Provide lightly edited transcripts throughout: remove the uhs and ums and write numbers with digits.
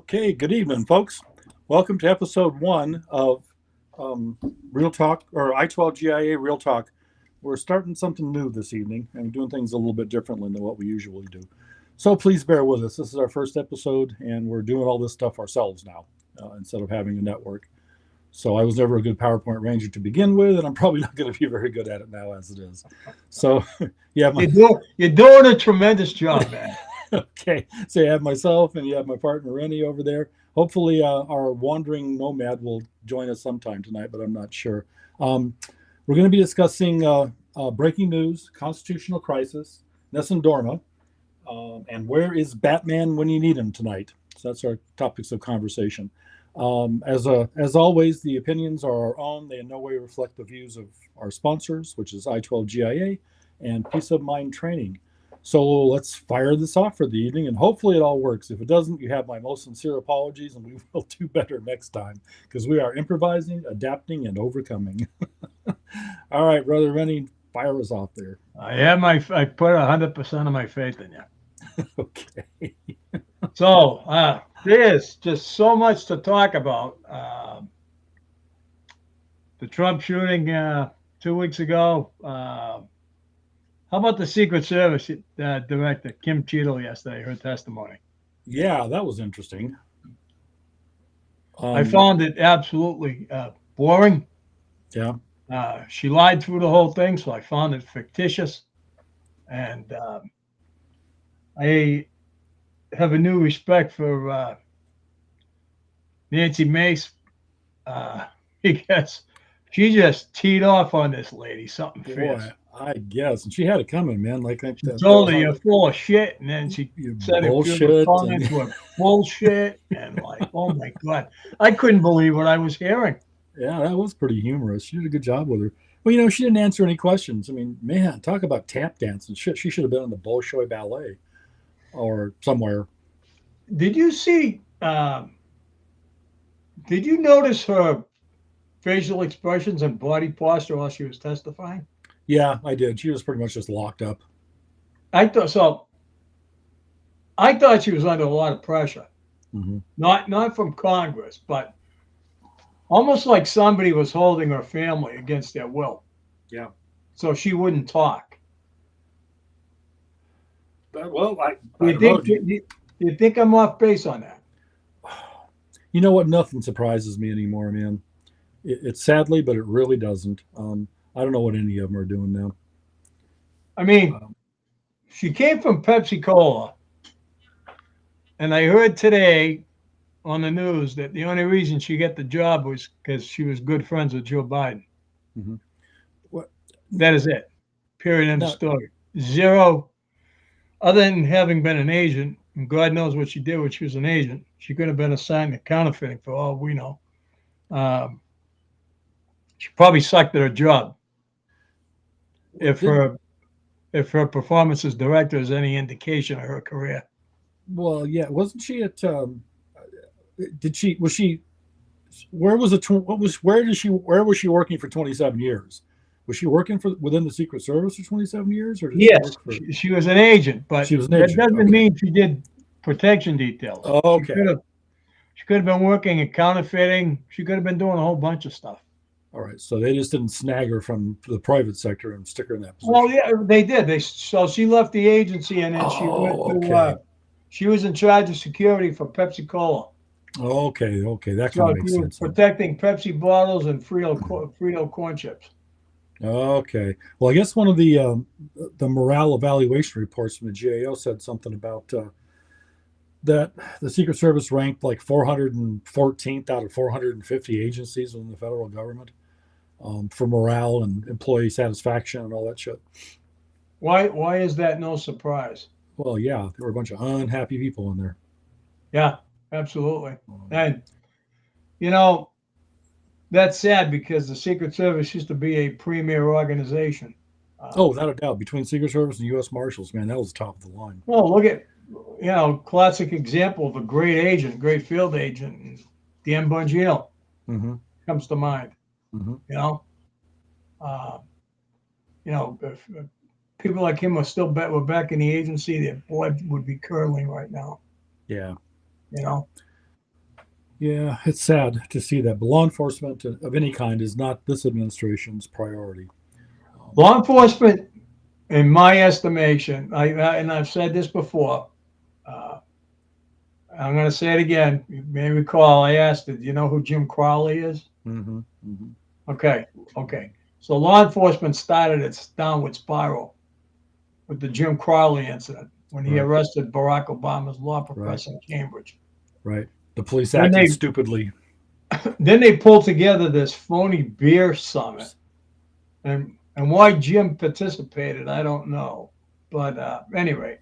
Okay, good evening, folks. Welcome to episode one of Real Talk or I-12 GIA Real Talk. We're starting something new this evening and doing things a little bit differently than what we usually do. So please bear with us. This is our first episode, and we're doing all this stuff ourselves now instead of having a network. So I was never a good PowerPoint ranger to begin with, and I'm probably not going to be very good at it now as it is. So yeah, you're doing a tremendous job, man. Okay, so you have myself and you have my partner Rennie over there. Hopefully, our wandering nomad will join us sometime tonight, but I'm not sure. We're going to be discussing breaking news, constitutional crisis, Nessun Dorma, and where is Batman when you need him tonight. So that's our topics of conversation. As always, the opinions are our own. They in no way reflect the views of our sponsors, which is I-12 GIA and Peace of Mind Training. So let's fire this off for the evening, and hopefully it all works. If it doesn't, you have my most sincere apologies, and we will do better next time because we are improvising, adapting, and overcoming. All right, brother Rennie, fire us off there. I put 100% of my faith in you. Okay. So there's just so much to talk about. The Trump shooting 2 weeks ago. How about the Secret Service director, Kim Cheadle, yesterday, her testimony? Yeah, that was interesting. I found it absolutely boring. Yeah. She lied through the whole thing, so I found it fictitious. And I have a new respect for Nancy Mace because she just teed off on this lady, something fierce. I guess, and she had it coming, man. Like she told her you're full of shit, and then she said bullshit comments were bullshit, and like, oh my god, I couldn't believe what I was hearing. Yeah, that was pretty humorous. She did a good job with her. Well, she didn't answer any questions. I mean, man, talk about tap dance and shit. She should have been in the Bolshoi Ballet or somewhere. Did you see? Did you notice her facial expressions and body posture while she was testifying? Yeah, I did. She was pretty much just locked up. I thought so. I thought she was under a lot of pressure, not from Congress, but almost like somebody was holding her family against their will. Yeah. So she wouldn't talk. Well, do you think I'm off base on that? You know what? Nothing surprises me anymore, man. It's sadly, but it really doesn't. I don't know what any of them are doing now. I mean, she came from Pepsi Cola, and I heard today on the news that the only reason she got the job was because she was good friends with Joe Biden. What? That is it. Period. End of story. Zero. Other than having been an agent, and God knows what she did when she was an agent, she could have been assigned to counterfeiting for all we know. She probably sucked at her job. If her performance as director is any indication of her career. Well, yeah, wasn't she at? Was she? Where was it? Where was she working for 27 years? Was she working within the Secret Service for 27 years, or yes, she was an agent, but she was an agent. That doesn't mean she did protection details. Oh, okay. She could have been working in counterfeiting. She could have been doing a whole bunch of stuff. All right, so they just didn't snag her from the private sector and stick her in that position. Well, yeah, they did. So she left the agency and then she went to. She was in charge of security for Pepsi Cola. Okay, that kind of makes sense. Protecting Pepsi bottles and Frito corn chips. Okay, well, I guess one of the morale evaluation reports from the GAO said something about that the Secret Service ranked like 414th out of 450 agencies within the federal government for morale and employee satisfaction and all that shit. Why is that no surprise? Well, yeah, there were a bunch of unhappy people in there. Yeah, absolutely. Um, And you know, that's sad because the Secret Service used to be a premier organization. oh, Um, without a doubt, between Secret Service and U.S. Marshals, man, that was the top of the line. well, look at classic example of a great agent, great field agent, Dan Bongino Mm-hmm. comes to mind. Mm-hmm. You know, uh, if people like him were back in the agency, their blood would be curdling right now. Yeah, You know, yeah, it's sad to see that. But law enforcement of any kind is not this administration's priority. Um, law enforcement, in my estimation, and I've said this before. Uh, I'm going to say it again. You may recall I asked it. Do you know who Jim Crowley is? mm-hmm. Mm-hmm. Okay, okay. So law enforcement started its downward spiral with the Jim Crowley incident when he Right, arrested Barack Obama's law right, professor in Cambridge. right. The police Then acted they stupidly. then they pulled together this phony beer summit, and why Jim participated, I don't know. But anyway,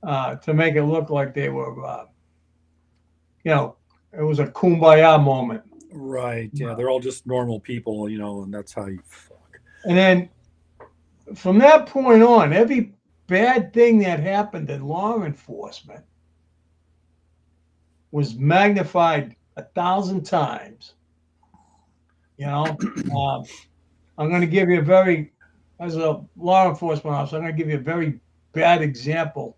to make it look like they were, you know, it was a kumbaya moment. Right. Yeah, they're all just normal people, and that's how you fuck. And then from that point on, every bad thing that happened in law enforcement was magnified 1,000 times. You know, um, I'm going to give you a very, as a law enforcement officer, I'm going to give you a very bad example.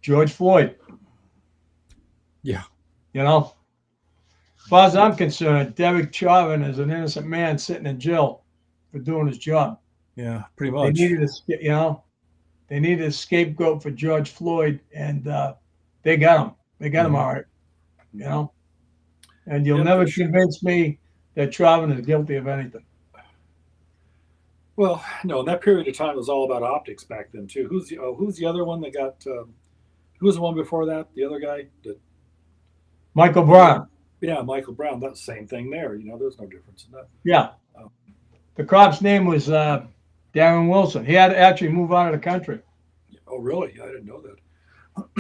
George Floyd, Yeah, you know, as far as I'm concerned, Derek Chauvin is an innocent man sitting in jail for doing his job. yeah, pretty They much. needed a, they needed a scapegoat for George Floyd, and they got him. They got him Mm-hmm. all right. You Mm-hmm. know, and you'll Yep, never for sure. convince me that Chauvin is guilty of anything. Well, no, in that period of time, it was all about optics back then too. Who's the other one that got? Who was the one before that? The other guy that Michael he, Brown, yeah, Michael Brown. That's the same thing there. There's no difference in that. yeah, Um, the cop's name was Darren Wilson. He had to actually move out of the country oh, really? I didn't know for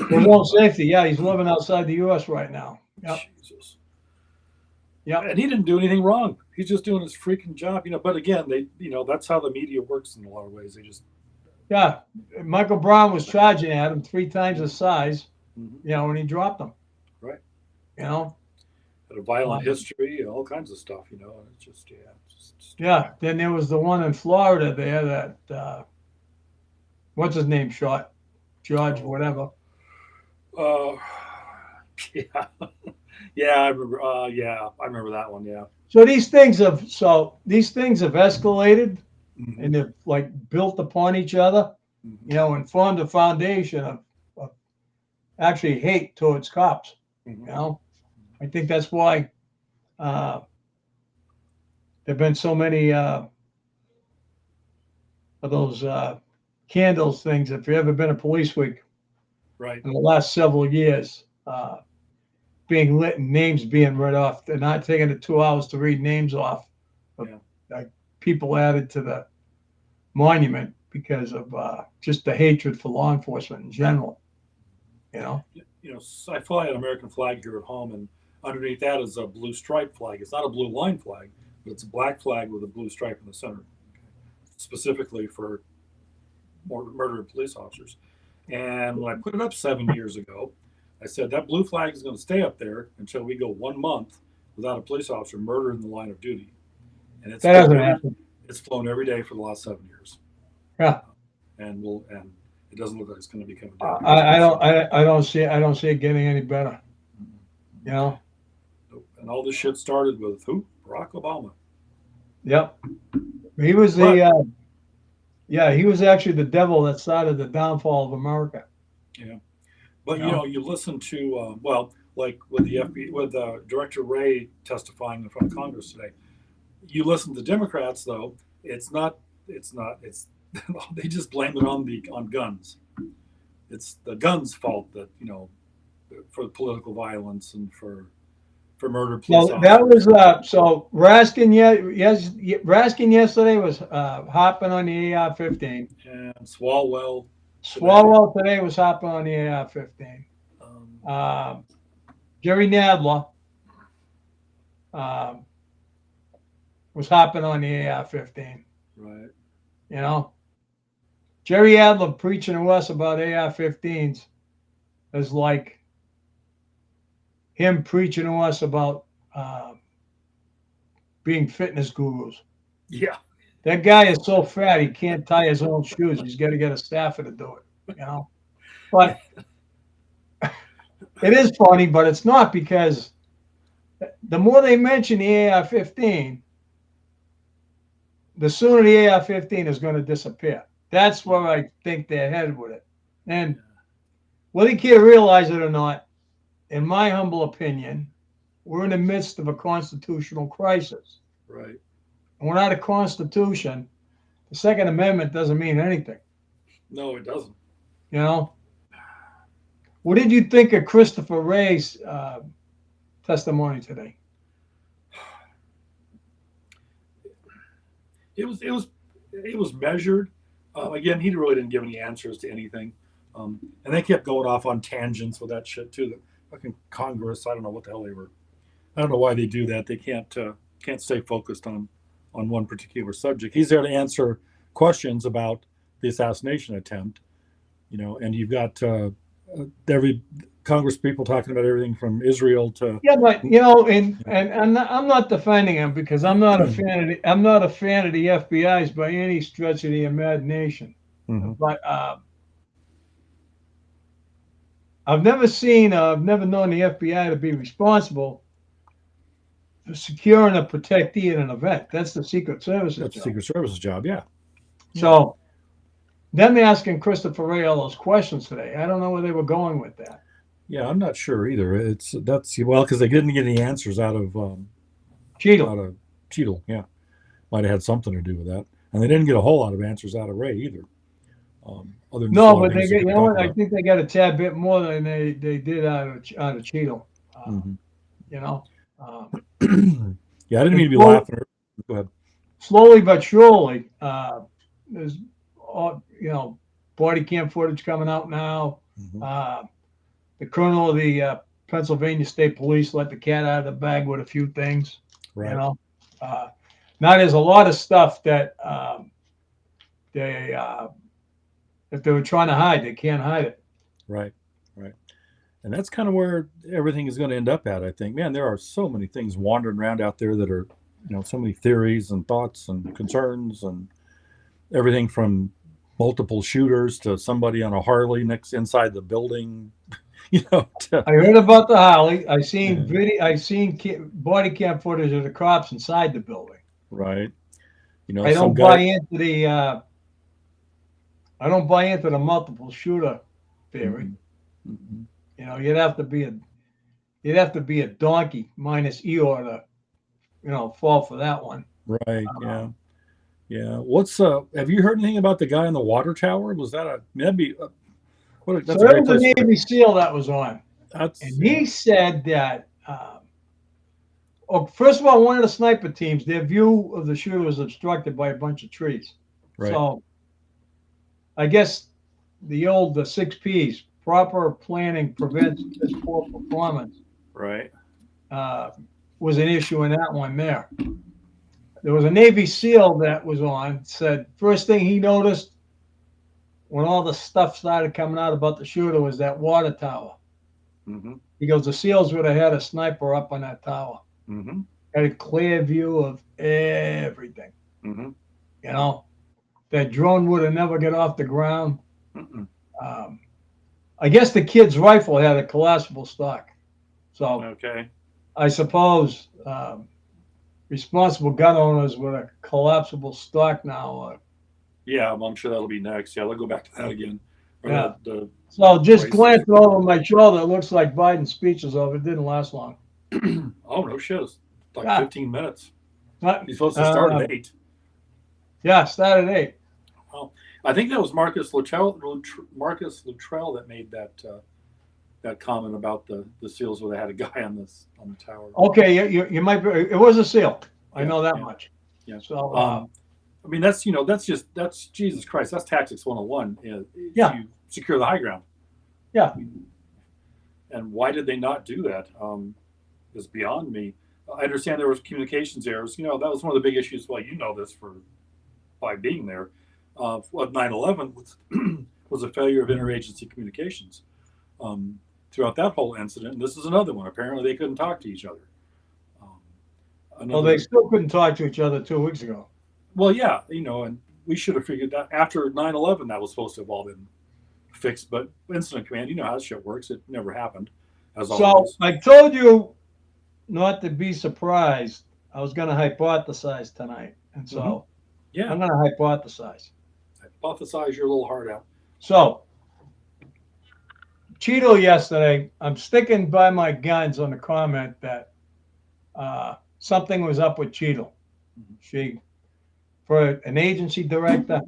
his that. own safety. Yeah, he's living outside the U.S. right now. Yep, Jesus. yep, And he didn't do anything wrong. He's just doing his freaking job. But again, that's how the media works in a lot of ways. They just, yeah. Michael Brown was charging at him 3 times the size, mm-hmm. and he dropped him. Right. You know, Had a violent um, history, all kinds of stuff. And it's just, yeah, it's just stupid. yeah. Then there was the one in Florida there that what's his name shot George Oh, whatever. uh, yeah, yeah, I remember. Yeah, I remember that one. Yeah. So these things have escalated Mm-hmm. and they've like built upon each other, Mm-hmm. and formed a foundation of actually hate towards cops. Mm-hmm. You know, I think that's why uh, there've been so many of those candles things. If you've ever been a police week Right. in the last several years, being lit and names being read off, they're not taking the 2 hours to read names off of Yeah. like people added to the monument because of just the hatred for law enforcement in general. You know, I fly an American flag here at home, and underneath that is a blue stripe flag. It's not a blue line flag, but it's a black flag with a blue stripe in the center, specifically for murdered police officers. And when I put it up 7 years ago, I said that blue flag is going to stay up there until we go 1 month without a police officer murdered in the line of duty. And that hasn't happened. it's flown every day for the last 7 years, Yeah, and it doesn't look like it's going to become a day because of I it. don't So, I don't see it getting any better. You know. and all this shit started with who? Barack Obama. Yep. He was But he was actually the devil that started the downfall of America. yeah, but You know. you listen to like with the FBI, with Director Ray testifying in front of Congress today. You listen to Democrats though. It's not. It's not. It's they just blame it on guns. It's the guns' fault that for political violence and for for murder police So that officers. was so Raskin. Yes, Raskin yesterday was hopping on the AR-15. And Swalwell today. Swalwell today was hopping on the AR-15. Um, Um, Jerry Nadler um, was hopping on the AR-15. right. You know, Jerry Adler preaching to us about AR-15s is like him preaching to us about being fitness gurus. Yeah. That guy is so fat he can't tie his own shoes. He's got to get a staffer to do it. You know, but it is funny, but it's not because the more they mention the AR-15, the sooner the AR-15 is going to disappear. That's where I think they're headed with it. And whether you care to realize it or not, in my humble opinion, we're in the midst of a constitutional crisis. Right. And we're not a constitution. The Second Amendment doesn't mean anything. No, it doesn't. You know? What did you think of Christopher Wray's testimony today? It was measured. Again, he really didn't give any answers to anything, and they kept going off on tangents with that shit too. The fucking Congress, I don't know what the hell they were. I don't know why they do that. They can't stay focused on one particular subject. He's there to answer questions about the assassination attempt, and you've got every Congress people talking about everything from Israel to Yeah, but and I'm not defending him because I'm not a fan of the FBI's by any stretch of the imagination. Mhm. But I've never known the FBI to be responsible for securing a protectee at an event. That's the Secret Service's That's the job. Secret Service's job. Yeah. So them asking Christopher Wray all those questions today, I don't know where they were going with that. Yeah, I'm not sure either. That's well because they didn't get any answers Cheadle. out of Cheadle. Yeah, might have had something to do with that, and they didn't get a whole lot of answers out of Ray either. Other than just a No, lot of but they things get, could you know talk what? I about. think they got a tad bit more than they did out of Cheadle. Mhm. You know, um, Yeah, I didn't mean and to be laughing. Go ahead. slowly but surely, there's body cam footage coming out now. Mhm. The colonel of the Pennsylvania State Police let the cat out of the bag with a few things. You Right. know, now there's a lot of stuff that they if they were trying to hide, they can't hide it. Right. Right. And that's kind of where everything is going to end up at. I think, man, there are so many things wandering around out there that are, so many theories and thoughts and concerns and everything from multiple shooters to somebody on a Harley next inside the building, to I heard about the Holly. I seen yeah, video. I seen body cam footage of the cops inside the building. right. I Some don't buy guy. into the. I don't buy into the multiple shooter theory. Mm-mm, mm-mm. You'd have to be a donkey minus Eeyore to fall for that one. Right. Yeah. Yeah. Have you heard anything about the guy in the water tower? Was that that'd be, So that's a there great was a place for Navy SEAL that was on, that's, and yeah. he said that. First of all, one of the sniper teams, their view of the shooter was obstructed by a bunch of trees. Right. So I guess the 6 Ps, proper planning prevents this poor performance, Right. was an issue in that one there. There was a Navy SEAL that was on, said first thing he noticed when all the stuff started coming out about the shooter was that water tower. Mm-hmm. He goes, the SEALs would have had a sniper up on that tower. Mm-hmm. Had a clear view of everything. Mm-hmm. That drone would have never got off the ground. Mm-mm. I guess the kid's rifle had a collapsible stock. So Okay. I suppose responsible gun owners with a collapsible stock now. Yeah, well, I'm sure that'll be next. Yeah, they'll go back to that again. Or Yeah. the So just braces. glancing over my shoulder, it looks like Biden's speech is over. It didn't last long. Oh no shit! It's like Yeah. 15 minutes. Not, He's supposed to start at 8. Yeah, start at 8. Well, I think that was Marcus Luttrell that made that that comment about the seals where they had a guy on the tower. Okay, you might be. It was a seal. I Yeah, know that yeah, much. yeah. So I mean, that's Jesus Christ. That's tactics 101 yeah, to secure the high ground. yeah. And why did they not do that? Is beyond me. I understand there was communications errors. That was one of the big issues. Well, you know this by being there. What 9/11 was was a failure of interagency communications throughout that whole incident. And this is another one. Apparently, they couldn't talk to each other. Um, Well, they another still couldn't talk to each other 2 weeks ago. Well, yeah, and we should have figured that after 9/11 that was supposed to have all been fixed. But incident command, you know how shit works. It never happened, as So always. I told you not to be surprised. I was going to hypothesize tonight, and Hmm. so Yeah, I'm going to hypothesize. hypothesize your little heart out. So Cheeto yesterday, I'm sticking by my guns on the comment that something was up with Cheeto. Hmm. She, for an agency director,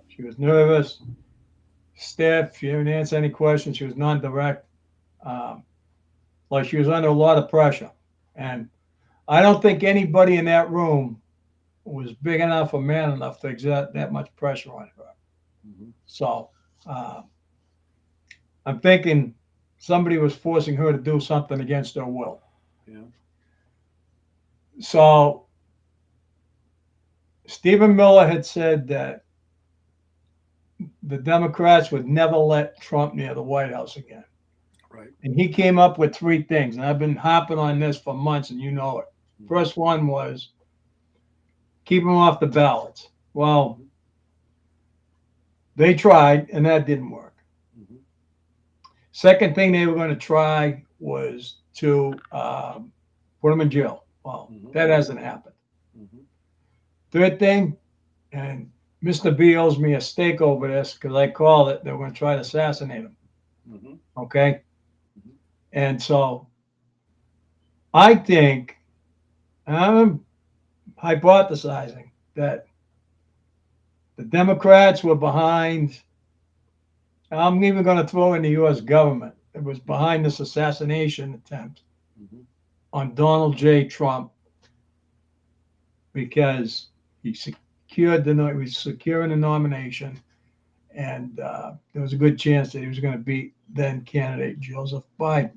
she was nervous, stiff. She didn't answer any questions. She was non-direct, um, like she was under a lot of pressure. And I don't think anybody in that room was big enough or man enough to exert that much pressure on her. Hmm. So uh, I'm thinking somebody was forcing her to do something against her will. Yeah. So Stephen Miller had said that the Democrats would never let Trump near the White House again. Right. And he came up with three things. And I've been harping on this for months, and you know it. Hmm. First one was keep him off the ballots. Well, Hmm. they tried, and that didn't work. Hmm. Second thing they were going to try was to put him in jail. Well, Hmm. that hasn't happened. Hmm. Third thing, and Mr. B owes me a steak over this because I called it. They were going to try to assassinate him. Hmm. Okay. Hmm. And so I think I'm hypothesizing that the Democrats were behind. I'm even going to throw in the U.S. government. It was behind this assassination attempt Hmm. on Donald J. Trump because he was securing the nomination, and there was a good chance that he was going to beat then candidate Joseph Biden.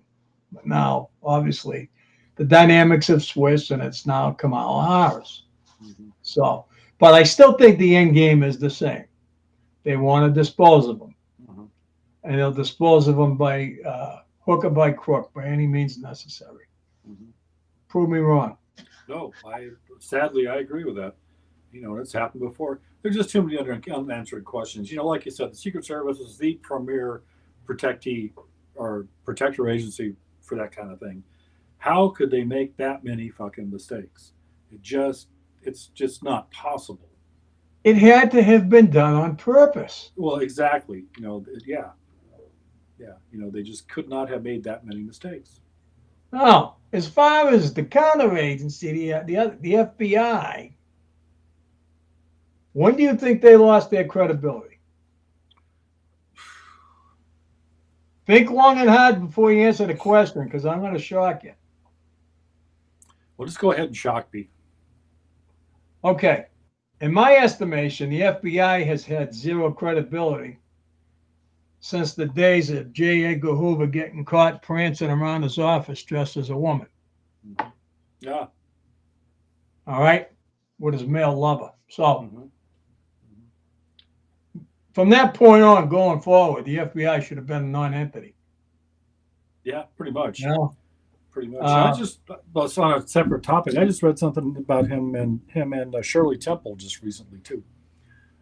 But now, obviously, the dynamics have switched, and it's now Kamala Harris. Hmm. So, but I still think the end game is the same. They want to dispose of him, Hmm. and they'll dispose of him by hook or by crook, by any means necessary. Hmm. Prove me wrong. No, sadly I agree with that. It's happened before. There's just too many unanswered questions. Like you said, the Secret Service is the premier protectee or protector agency for that kind of thing. How could they make that many fucking mistakes? It's just not possible. It had to have been done on purpose. Well, exactly. Yeah, yeah. They just could not have made that many mistakes. Now, as far as the counter agency, the FBI, when do you think they lost their credibility? Think long and hard before you answer the question, because I'm going to shock you. Well, just go ahead and shock me. Okay. In my estimation, the FBI has had zero credibility since the days of J. Edgar Hoover getting caught prancing around his office dressed as a woman. Hmm. Yeah. All right. With his male lover. So Hmm. from that point on, going forward, the FBI should have been a non-entity. Yeah. Pretty You much. know, Pretty much. I uh, just, well, it's on a separate topic. I just read something about him and Shirley Temple just recently too.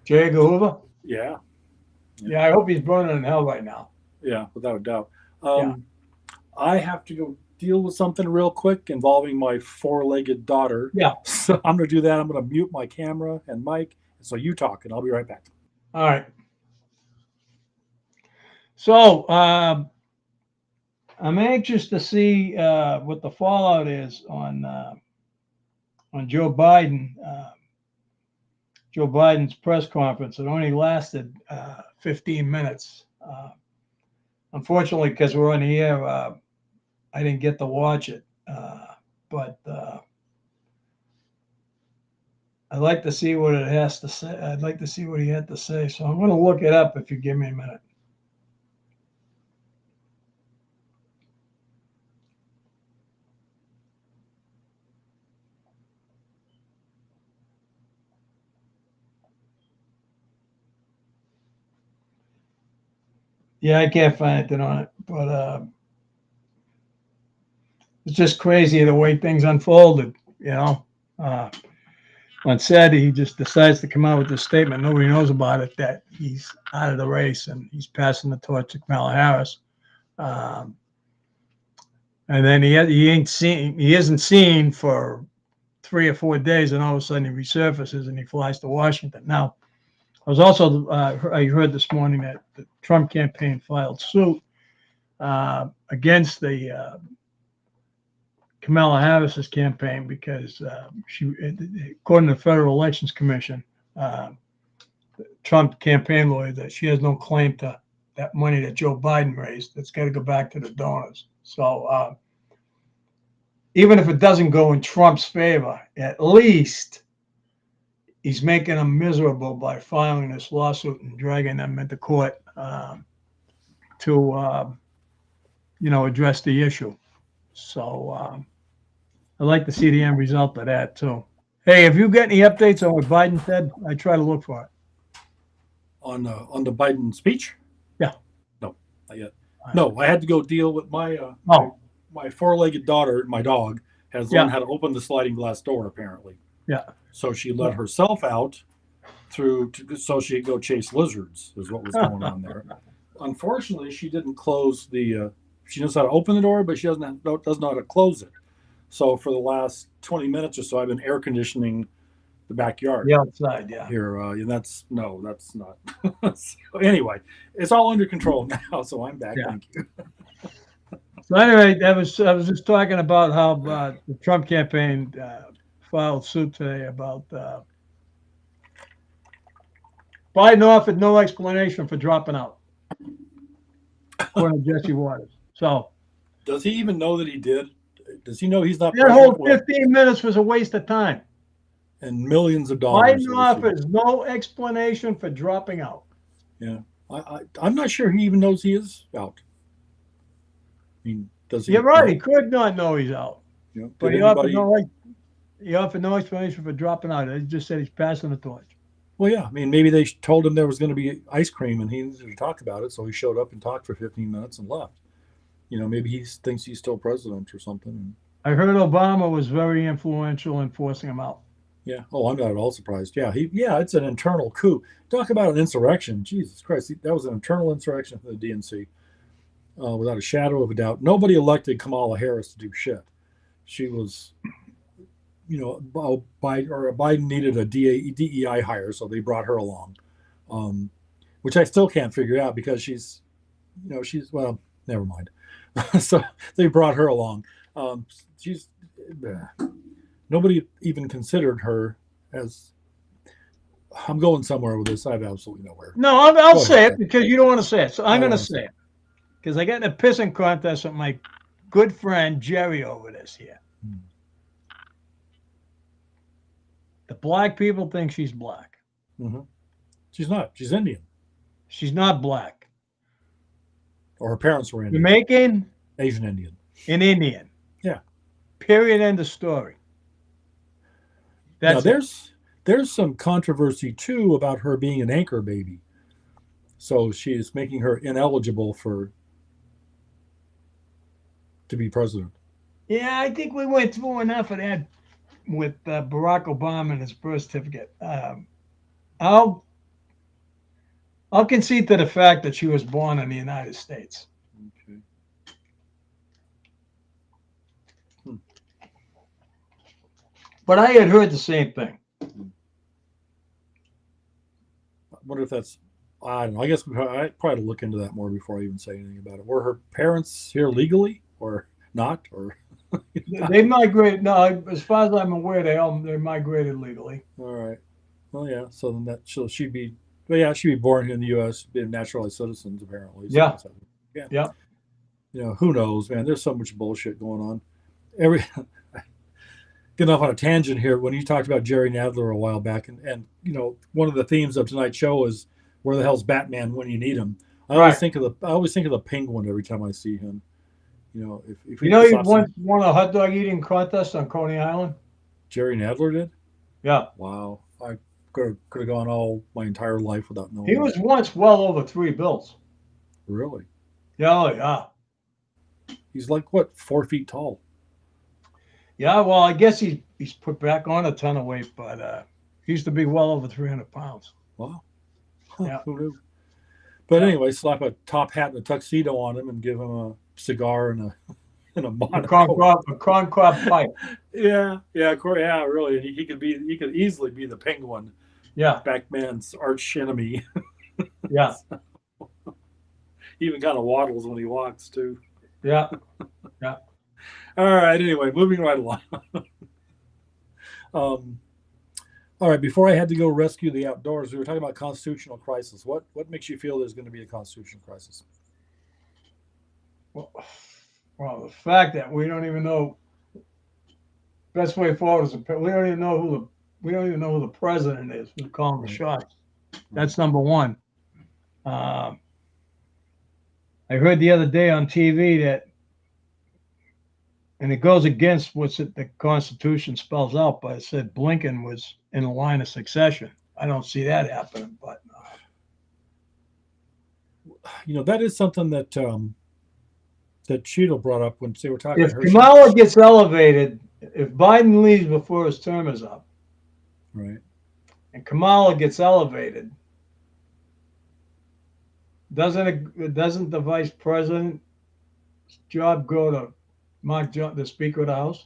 J. Edgar Hoover. Yeah, yeah, Yeah, I hope he's burning in hell right now. yeah, without a doubt. Yeah. I have to go deal with something real quick involving my four-legged daughter. Yeah. So I'm going to do that. I'm going to mute my camera and mic. So you talk, and I'll be right back. All right. So I'm anxious to see what the fallout is on Joe Biden. Joe Biden's press conference. It only lasted 15 minutes. unfortunately, because we're on the air, I didn't get to watch it. But I'd like to see what it has to say. I'd like to see what he had to say. So I'm going to look it up if you give me a minute. Yeah, I can't find anything on it, but it's just crazy the way things unfolded. Uh, on Saturday, he just decides to come out with this statement. Nobody knows about it, that he's out of the race and he's passing the torch to Kamala Harris. Um, and then he isn't seen for 3 or 4 days, and all of a sudden he resurfaces and he flies to Washington. Now, I heard this morning that the Trump campaign filed suit against the Kamala Harris's campaign because according to the Federal Elections Commission, Trump campaign lawyer, that she has no claim to that money that Joe Biden raised. That's got to go back to the donors. So even if it doesn't go in Trump's favor, at least he's making them miserable by filing this lawsuit and dragging them into court to address the issue. So I'd like to see the end result of that too. Hey, have you got any updates on what Biden said? I try to look for it. On the Biden speech? Yeah. No, not yet. No, I had to go deal with my my four-legged daughter. My dog has learned how to open the sliding glass door, apparently. Yeah. So she let herself out so she could go chase lizards, is what was going on there. Unfortunately, she didn't close the. She knows how to open the door, but she doesn't know how to close it. So for the last 20 minutes or so, I've been air conditioning the backyard. The outside, yeah. Here, and that's not. So anyway, it's all under control now, so I'm back. Yeah. Thank you. So anyway, I was just talking about how the Trump campaign filed suit today about Biden offered no explanation for dropping out, according to Jesse Waters. So does he even know that he did? Does he know he's not? That whole 15 minutes was a waste of time. And millions of dollars. Biden offers no explanation for dropping out. Yeah, I'm not sure he even knows he is out. I mean, does he? You're right. He could not know he's out. Yeah, but he offered no explanation for dropping out. He just said he's passing the torch. Well, yeah. I mean, maybe they told him there was going to be ice cream and he needed to talk about it, so he showed up and talked for 15 minutes and left. Maybe he thinks he's still president or something. I heard Obama was very influential in forcing him out. Yeah. Oh, I'm not at all surprised. Yeah. It's an internal coup. Talk about an insurrection. Jesus Christ. That was an internal insurrection for the DNC. Without a shadow of a doubt. Nobody elected Kamala Harris to do shit. She was, Biden needed a DEI hire, so they brought her along, which I still can't figure out because she's, well, never mind. So they brought her along. Nobody even considered her as. I'm going somewhere with this. I have absolutely nowhere. No, I'll say it because you don't want to say it. So I'm going to say it because I got in a pissing contest with my good friend Jerry over this here. The black people think she's black. Mm-hmm. She's not. She's Indian. She's not black. Or her parents were Indian. Jamaican. Asian Indian. An Indian. Yeah. Period. End of story. Now, there's some controversy too about her being an anchor baby. So she is making her ineligible to be president. Yeah, I think we went through enough of that with Barack Obama and his birth certificate. I'll concede to the fact that she was born in the United States. Okay. But I had heard the same thing. I wonder if that's, I don't know. I guess I probably look into that more before I even say anything about it. Were her parents here legally or not? Or they migrated. No, as far as I'm aware, they migrated legally. All right. Well, yeah. So then she'd be born here in the U.S., be naturalized citizens apparently. So yeah. Yeah. Yeah. Who knows, man? There's so much bullshit going on. Every Getting off on a tangent here. When you talked about Jerry Nadler a while back, and one of the themes of tonight's show is where the hell's Batman when you need him. Right. I always think of the Penguin every time I see him. If You we know, could he stop some. once won a hot dog eating contest on Coney Island. Jerry Nadler did. Yeah. Wow, I could have gone all my entire life without He knowing that. was once well over $3 billion. Really, Yeah, oh, yeah. he's like what, 4 feet tall? Yeah, well, I guess he's put back on a ton of weight, but he used to be well over 300 pounds. Wow, huh, Yeah. who knew? But Yeah. anyway, slap a top hat and a tuxedo on him and give him a cigar and a and a monocle. A corncob pipe. Yeah, yeah, yeah, really. He could easily be the Penguin, Yeah. Batman's arch enemy. Yeah. He even kind of waddles when he walks too. Yeah. Yeah. All right. Anyway, moving right along. Um, all right. Before I had to go rescue the outdoors, we were talking about constitutional crisis. What makes you feel there's going to be a constitutional crisis? Well, the fact that we don't even know best way forward is we don't even know who the president is who's calling the shots. That's number one. I heard the other day on TV that, and it goes against what's the Constitution spells out, but it said Blinken was in a line of succession. I don't see that happening, but That is something that that Cheeto brought up when they were talking if to her. Kamala gets elevated, if Biden leaves before his term is up, right, and Kamala gets elevated, doesn't the vice president's job go to the Speaker of the House?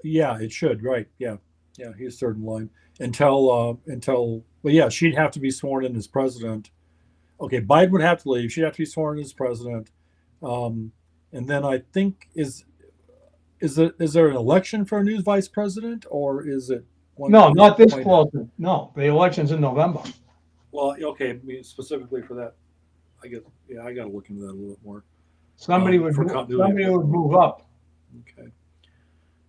Yeah, it should. Right. Yeah. Yeah. He's third in line until. Well, yeah, she'd have to be sworn in as president. Okay, Biden would have to leave. She'd have to be sworn in as president. And then I think is there an election for a new vice president, or is it one? No, not this close. No, the election's in November. Well, okay, I mean, specifically for that, I guess. Yeah, I got to look into that a little bit more. Somebody would move up. Okay.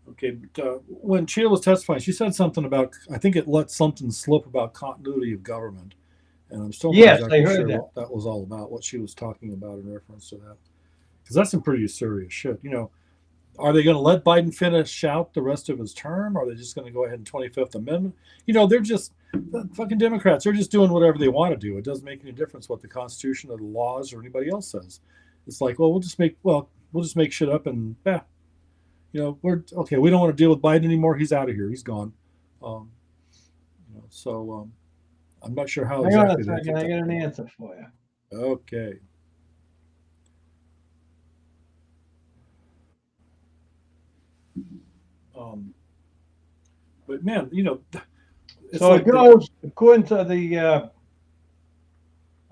Okay, but when Sheila was testifying, she said something about, I think it let something slip about continuity of government. And I'm still not exactly sure what that was all about, what she was talking about in reference to that. Because that's some pretty serious shit. Are they going to let Biden finish out the rest of his term? Or are they just going to go ahead and 25th Amendment? They're just fucking Democrats. They're just doing whatever they want to do. It doesn't make any difference what the Constitution or the laws or anybody else says. It's like, well, we'll just make shit up and we're okay. We don't want to deal with Biden anymore. He's out of here. He's gone. So I'm not sure how exactly. I got an answer for you. Okay. But man, so it goes according to the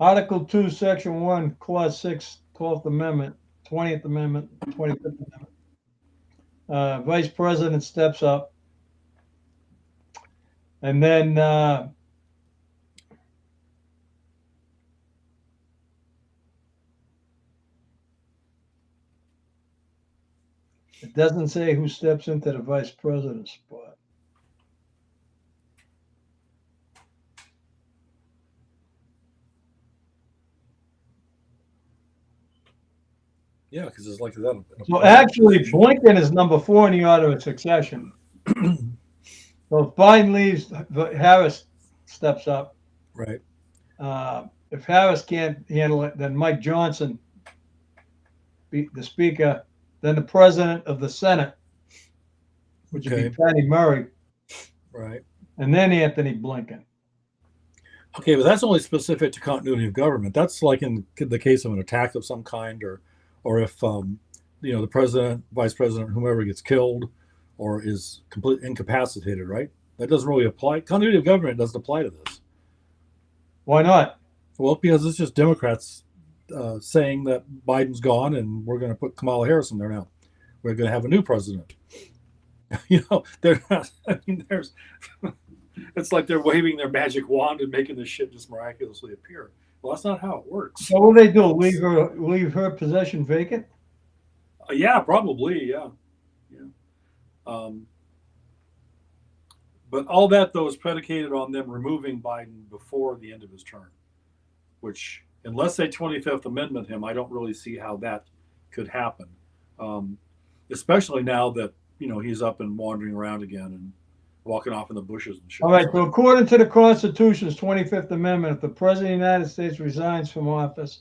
Article 2, Section 1, Clause 6, 12th Amendment, 20th Amendment, 25th Amendment. Vice President steps up, and then it doesn't say who steps into the vice president spot. Yeah, because it's like that. So actually, Blinken is number 4 in the order of succession. So if Biden leaves, Harris steps up. Right. If Harris can't handle it, then Mike Johnson, the Speaker, then the President of the Senate, which would be Patty Murray. Right. And then Anthony Blinken. Okay, but that's only specific to continuity of government. That's like in the case of an attack of some kind, or if the president, vice president, whomever gets killed or is completely incapacitated, right? That doesn't really apply. Continuity of government doesn't apply to this. Why not? Well, because it's just Democrats saying that Biden's gone and we're going to put Kamala Harris in there now. We're going to have a new president. They're not. I mean, it's like they're waving their magic wand and making this shit just miraculously appear. Well, that's not how it works. So what do they do? It's, Leave her possession vacant? yeah, probably, yeah, yeah. Um, but all that though is predicated on them removing Biden before the end of his term, which unless they 25th Amendment him, I don't really see how that could happen. Um, Especially now that he's up and wandering around again and walking off in the bushes and shit. All right. So So according to the Constitution's 25th Amendment, if the President of the United States resigns from office,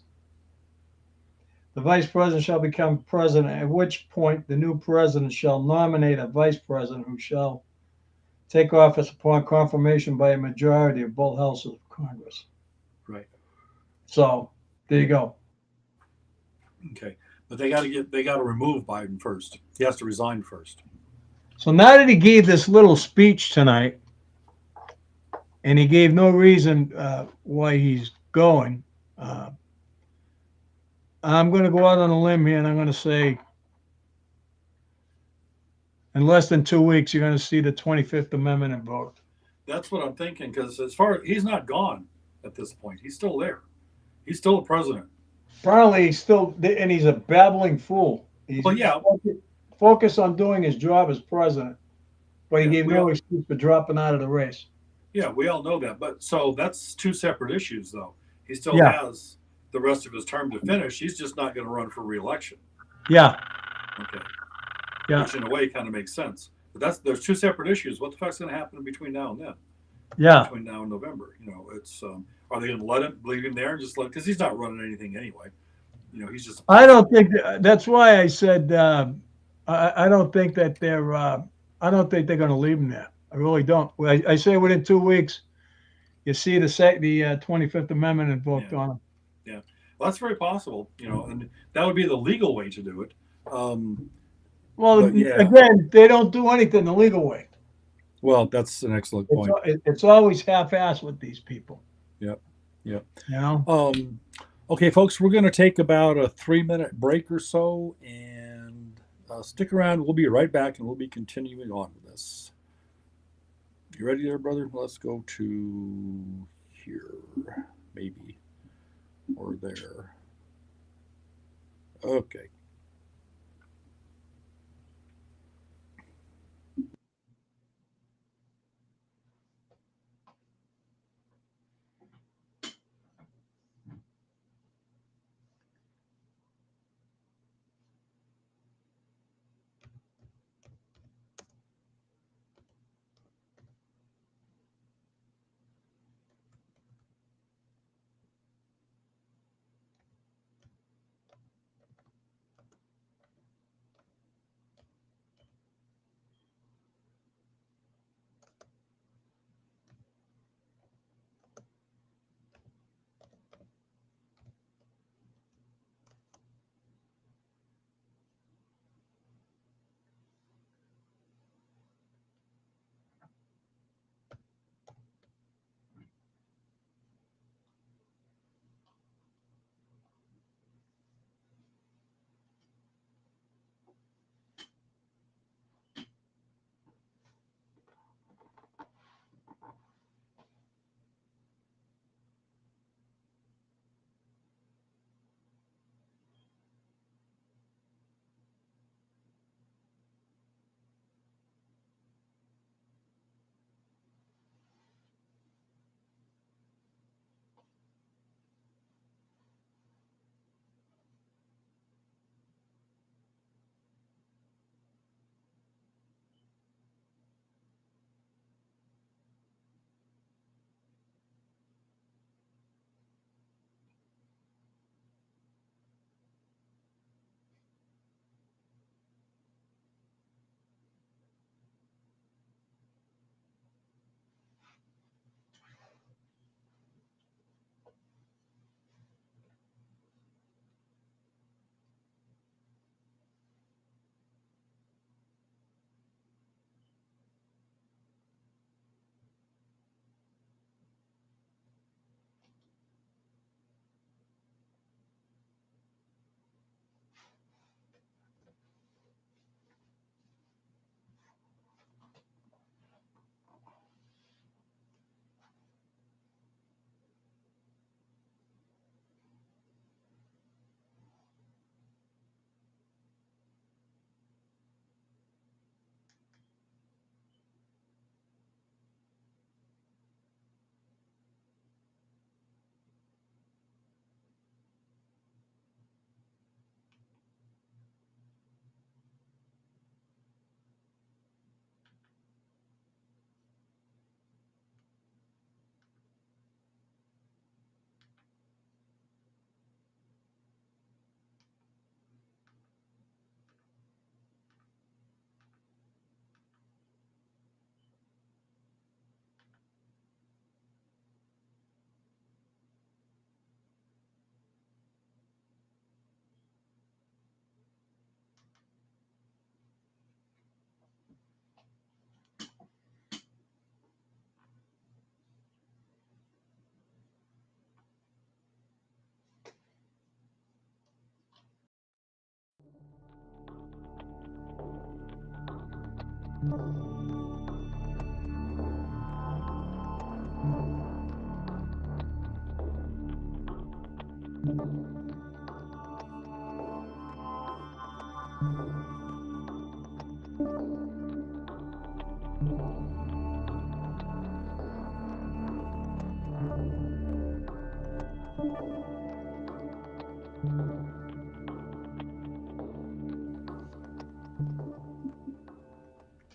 the Vice President shall become President, at which point the new President shall nominate a Vice President who shall take office upon confirmation by a majority of both houses of Congress. right, So there you go. okay, but they got to remove Biden first. He has to resign first. So now that he gave this little speech tonight, and he gave no reason why he's going, uh, I'm going to go out on a limb here, and I'm going to say in less than 2 weeks, you're going to see the 25th Amendment invoked. That's what I'm thinking because as far he's not gone at this point, he's still there. He's still a president. Apparently, he's still, and he's a babbling fool. He's Well, yeah, focused on doing his job as president, but he yeah, gave no excuse for dropping out of the race. we all know that. But so that's two separate issues, though. He still Yeah, has the rest of his term to finish. He's just not going to run for reelection. yeah, Okay, yeah, which in a way kind of makes sense. But there's two separate issues. What the fuck's going to happen between now and then? yeah. Between now and November, it's are they going to let him leave him there and just let because he's not running anything anyway. He's just a I don't placeholder. think that's why I said I don't think that I don't think they're going to leave him there. I really don't. I say within 2 weeks, you see the 25th Amendment invoked Yeah, on him. yeah. Well, that's very possible. And that would be the legal way to do it. Well, But yeah, again, they don't do anything the legal way. well, that's an excellent It's point. it's always half-assed with these people. Yep, yep. You know. Um, okay, folks, we're going to take about a 3-minute break or so, and stick around. We'll be right back, and we'll be continuing on with this. You ready there, brother? Let's go to here, maybe, or there. Okay.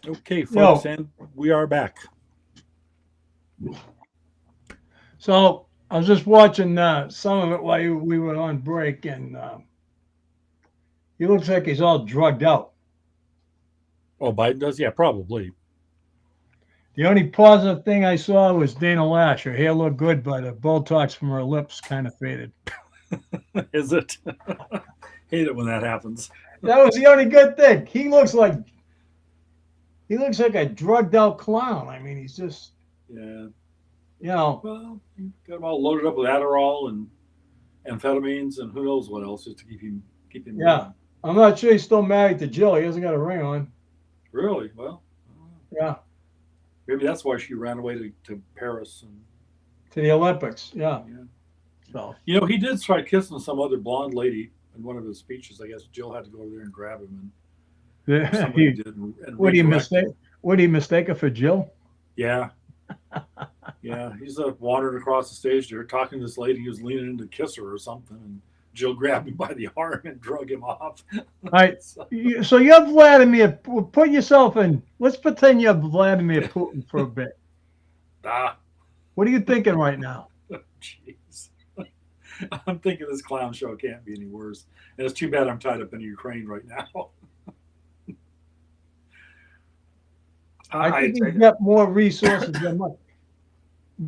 Okay, folks, Yo, and we are back. so I was just watching some of it while we were on break, and he looks like he's all drugged out. Oh, Biden does? Yeah, probably. The only positive thing I saw was Dana Lash. Her hair looked good, but the Botox from her lips kind of faded. Is it? Hate it when that happens. That was the only good thing. He looks like a drugged out clown. I mean, he's just, Yeah. you know, Well, got them all loaded up with Adderall and amphetamines and who knows what else just to keep him yeah. moving. I'm not sure he's still married to Jill. He hasn't got a ring on. Really? Well, Yeah, maybe that's why she ran away to Paris. And to the Olympics. Yeah. yeah, So he did try kissing some other blonde lady in one of his speeches. I guess Jill had to go over there and grab him, or somebody he, did, and would he redirect mistake? him. Would he mistake her for Jill? Yeah, yeah. He's wandering across the stage there, talking to this lady. He was leaning in to kiss her or something, and Jill grabbed him by the arm and drug him off. All right. So, So you're Vladimir. Put yourself in. Let's pretend you're Vladimir Putin for a bit. ah, What are you thinking right now? jeez. I'm thinking this clown show can't be any worse. And it's too bad I'm tied up in Ukraine right now. I I, think he's got more resources than much.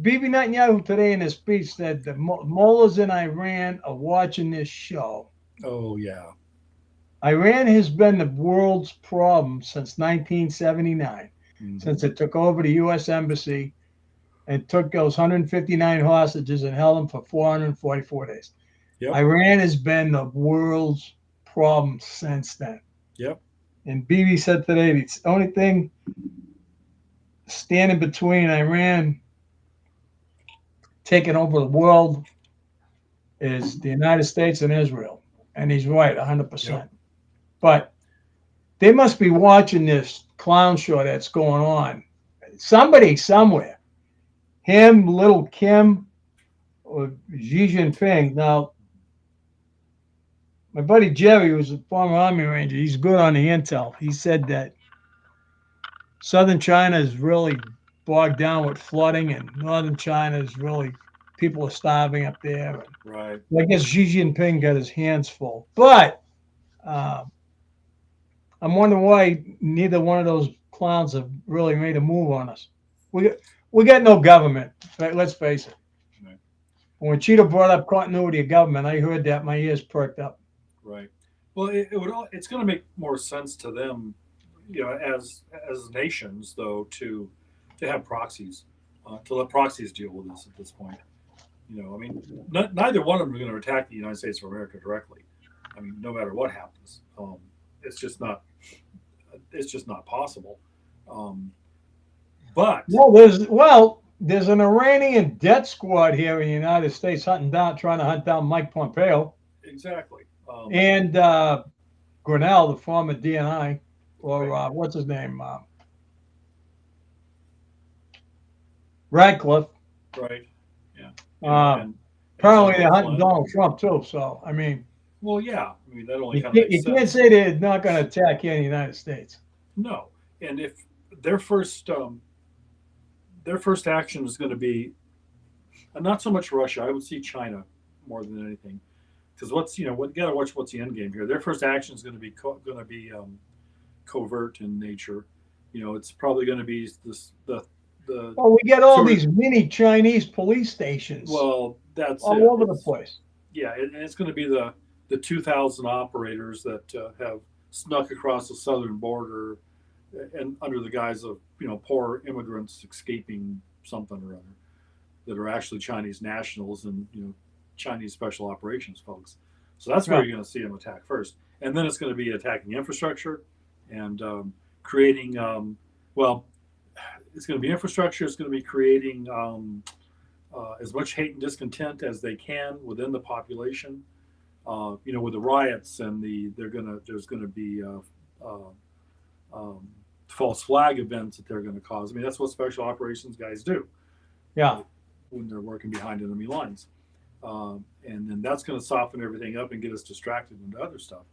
Bibi Netanyahu today in his speech said the mullahs in Iran are watching this show. oh yeah. Iran has been the world's problem since 1979, since Mm-hmm. it took over the U.S. Embassy and took those 159 hostages and held them for 444 days. Yep. Iran has been the world's problem since then. Yep. And Bibi said today the only thing standing between Iran taking over the world is the United States and Israel. And he's right, Yep. 100%. Yep. But they must be watching this clown show that's going on. Somebody somewhere, him, little Kim, or Xi Jinping. Now, my buddy Jerry, who's a former Army Ranger, he's good on the intel. He said that southern China is really bogged down with flooding, and northern China is really people are starving up there. Right. I guess Xi Jinping got his hands full. But uh, I'm wondering why neither one of those clowns have really made a move on us. We we got no government. Let's face it. Right. When Cheetah brought up continuity of government, I heard that my ears perked up. Right. Well, it's going to make more sense to them, as nations though, to have proxies, to let proxies deal with this at this point. I mean, neither one of them are going to attack the United States of America directly. I mean, no matter what happens, it's just not it's just not possible. Um, but There's an Iranian death squad here in the United States trying to hunt down Mike Pompeo exactly, and Grinnell, the former DNI, or right, what's his name, Radcliffe. right, yeah, Uh, and Apparently, they're General hunting Flynn. Donald Trump too. So, I mean, Well, yeah, I mean that only you kind of can't, makes you can't sense. say they're not going to attack here in the United States. No, and if their first um, their first action is going to be not so much Russia, I would see China more than anything, because what you got to watch what's the end game here. Their first action is going to be covert in nature. It's probably going to be the Well, we get all tour. these mini Chinese police stations Well, that's all it. over the It's place. Yeah, and it's going to be the 2,000 operators that have snuck across the southern border and under the guise of poor immigrants escaping something or other that are actually Chinese nationals and Chinese special operations folks. So that's where Yeah. you're going to see them attack first, and then it's going to be attacking infrastructure and creating. Well, it's going to be infrastructure. It's going to be creating as much hate and discontent as they can within the population. With the riots and there's going to be uh, um, false flag events that they're going to cause. I mean, that's what special operations guys do Yeah. when they're working behind enemy lines. And then that's going to soften everything up and get us distracted into other stuff.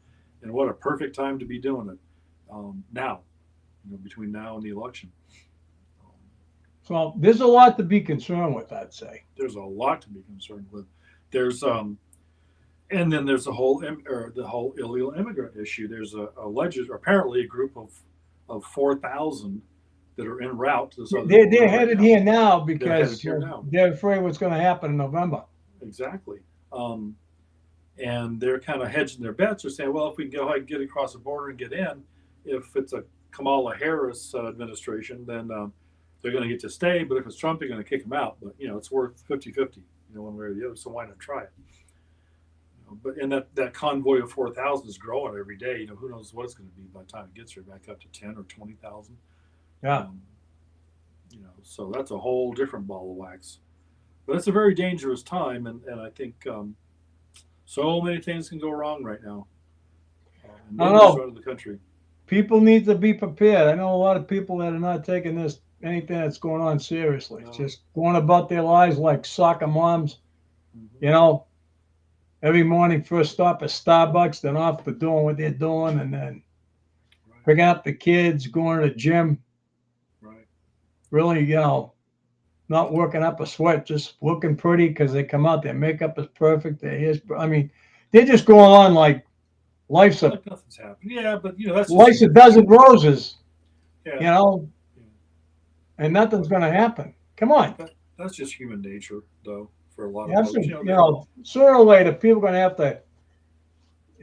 And what a perfect time to be doing it now, between now and the election. Um, So there's a lot to be concerned with, I'd say. there's a lot to be concerned with. There's and then there's the whole illegal immigrant issue. There's apparently a group of 4,000 that are en route to the southern They're border right headed now. here now They're headed because here now. they're afraid what's going to happen in November. Exactly. Um, and they're kind of hedging their bets. They're saying, well, if we can go ahead and get across the border and get in, if it's a Kamala Harris administration, then they're going to get to stay. But if it's Trump, they're going to kick them out. But, it's worth 50-50, one way or the other. So why not try it? But and that convoy of 4,000 is growing every day. Who knows what it's going to be by the time it gets here, back up to 10 or 20,000. Yeah. So that's a whole different ball of wax. But it's a very dangerous time, and I think so many things can go wrong right now. And I don't nobody's know. running the country. People need to be prepared. I know a lot of people that are not taking anything that's going on seriously. No. Just going about their lives like soccer moms. Mm-hmm. Every morning, first stop at Starbucks, then off to doing what they're doing, and then Right. picking up the kids, going to the gym. Right. Really, not working up a sweat, just looking pretty because they come out, their makeup is perfect, their hair's, I mean, they're just going on like life's a Like nothing's happened. Yeah, but that's just life's a human dozen nature. roses, Yeah. you know, Yeah. and nothing's going to happen. Come on. That's just human nature, though, for a lot You of have folks. some, sooner or later, people are going to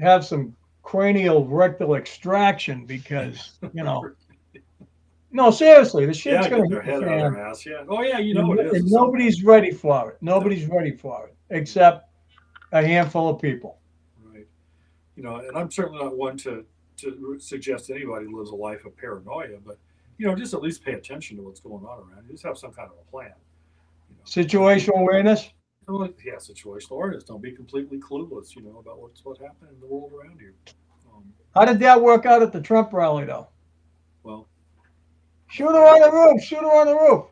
have some cranial rectal extraction because, no, seriously, the shit's Yeah, going get to their hit the head out of fan. their ass. Yeah. Oh, yeah, it is And at some point. nobody's ready for it. No. Nobody's ready for it except a handful of people. Right. And I'm certainly not one to suggest anybody lives a life of paranoia, but just at least pay attention to what's going on around you. Just have some kind of a plan. Don't be Situational awareness. yeah, situational awareness. Don't be completely clueless, about what's happening in the world around you. Um, How did that work out at the Trump rally, though? well, Shoot her on the roof. Shoot her on the roof.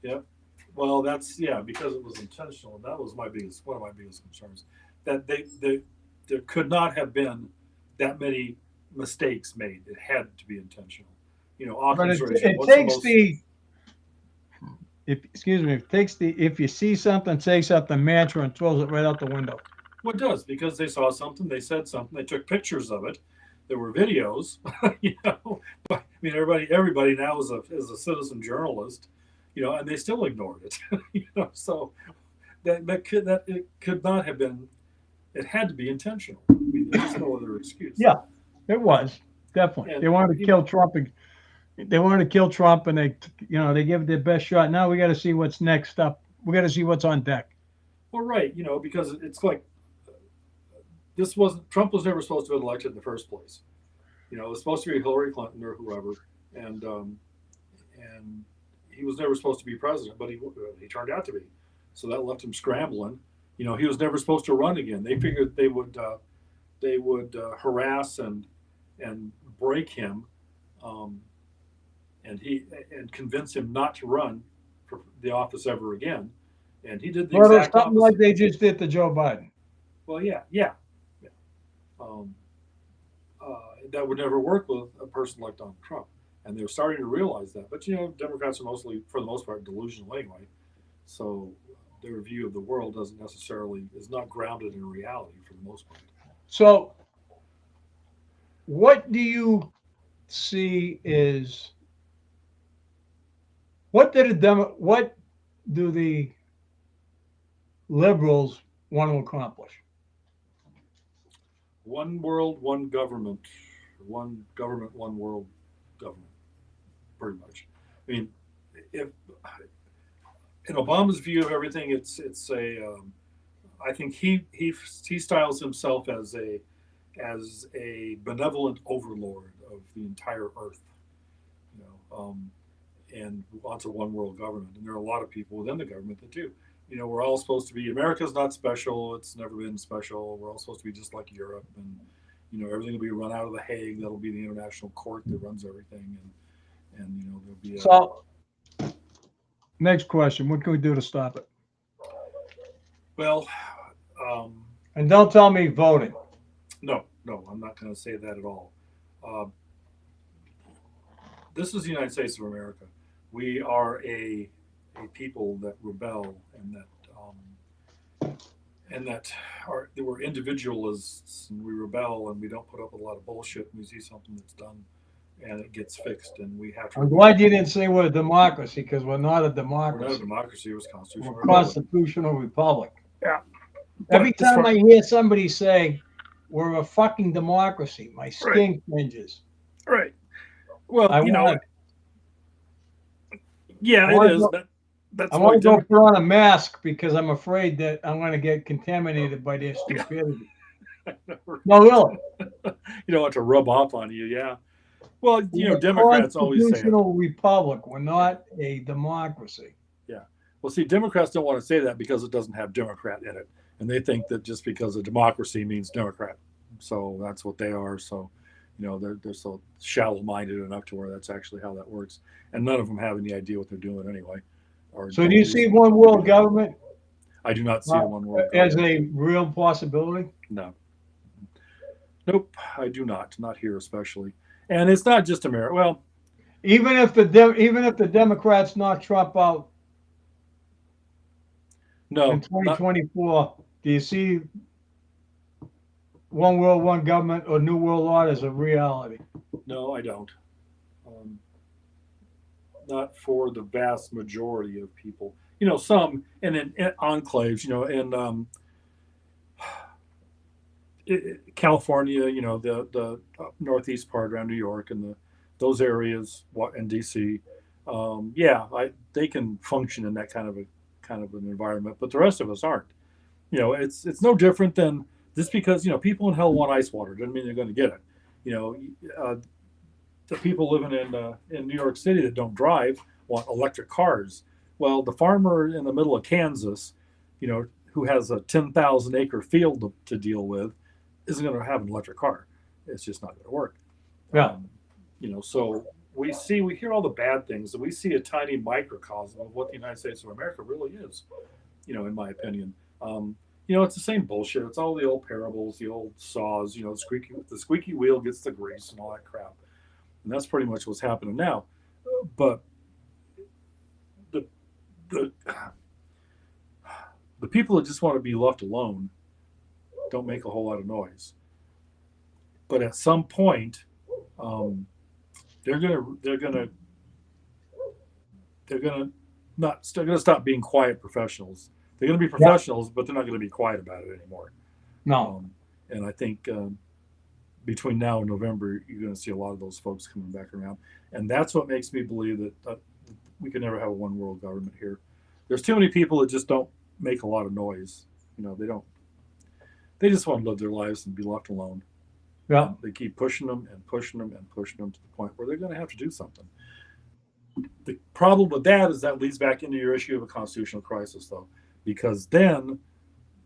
yeah. Well, that's because it was intentional. That was one of my biggest concerns. That there could not have been that many mistakes made. It had to be intentional. But Occam's razor. it What's the takes most? if you see something, say something mantra and throws it right out the window. Well, it does because they saw something, they said something, they took pictures of it. There were videos. I mean, everybody now is a citizen journalist, and they still ignored it. So it could not have been. It had to be intentional. I mean, there's no other excuse. Yeah, it was definitely. And They wanted to kill Trump. They wanted to kill Trump, and they give it their best shot. Now we got to see what's next up. We got to see what's on deck. well, right, because it's like this wasn't Trump was never supposed to have been elected in the first place. It was supposed to be Hillary Clinton or whoever, and he was never supposed to be president, but he turned out to be. So that left him scrambling. He was never supposed to run again. They figured they would harass and break him, um, and convince him not to run for the office ever again. And he did the Well, exact something like opposite. they just did to Joe Biden. Well, yeah. Um, that would never work with a person like Donald Trump, and they're starting to realize that. But Democrats are mostly, for the most part, delusional anyway. So their view of the world is not grounded in reality for the most part. So, what do you see is what do the liberals want to accomplish? One world, one government, one world government. Pretty much. I mean, if in Obama's view of everything, it's a. I think he styles himself as a benevolent overlord of the entire earth. and wants a one world government. And there are a lot of people within the government that do. We're all supposed to be. America's not special. It's never been special. We're all supposed to be just like Europe, and everything will be run out of the Hague. That'll be the international court that runs everything, and there'll be a. So, next question: what can we do to stop it? Well, um, And don't tell me voting. no, no, I'm not going to say that at all. Uh, this is the United States of America. We are a people that rebel and that are we're individualists and we rebel and we don't put up with a lot of bullshit and we see something that's done and it gets fixed and we have to I'm rebel. glad you didn't say we're a democracy because we're not a We're not a democracy. democracy. It was We're constitutional a republic. constitutional republic. Yeah. Every But as time far I hear somebody say we're a fucking democracy, my right, skin cringes. right. Well, I want yeah, I it want to is. go. That's I why want to go put on a mask because I'm afraid that I'm going to get contaminated by their yeah, stupidity. No, right. really. You don't want to rub off on you. Yeah. Well, We're a Democrats always say it. constitutional republic. We're Yeah. not a democracy. Yeah. Well, see, Democrats don't want to say that because it doesn't have Democrat in it. And they think that just because a democracy means Democrat. So that's what they are. So, they're so shallow minded enough to where that's actually how that works. And none of them have any idea what they're doing anyway, or So, do don't you see reason one to be world doing it. government I do not see the one world as government. a real possibility? No. Nope. I do not. Not here, especially. And it's not just America. Well, Even if the Democrats knock Trump out in no, not 2024, do you see one world, one government, or new world order as a reality? no, I don't. Um, not for the vast majority of people. Some and in enclaves. California. The northeast part around New York and those areas, and DC. Yeah, they can function in that kind of an environment, but the rest of us aren't. It's no different than just because people in hell want ice water doesn't mean they're going to get it. You know, the people living in New York City that don't drive want electric cars. Well, the farmer in the middle of Kansas, who has a 10,000-acre field to deal with, isn't going to have an electric car. It's just not going to work. Yeah. So we hear all the bad things, and we see a tiny microcosm of what the United States of America really is. In my opinion. It's the same bullshit. It's all the old parables, the old saws. The squeaky wheel gets the grease and all that crap. And that's pretty much what's happening now. But the the the people that just want to be left alone don't make a whole lot of noise. But at some point, um, they're gonna not they're gonna stop being quiet professionals. They're gonna be Yeah. professionals, but they're not gonna be quiet about it anymore. No. And I think between now and November, you're going to see a lot of those folks coming back around, and that's what makes me believe that we can never have a one world government here. There's too many people that just don't make a lot of noise. They don't. They just want to live their lives and be left alone. Yeah. And they keep pushing them and pushing them and pushing them to the point where they're going to have to do something. The problem with that is that leads back into your issue of a constitutional crisis, though, because then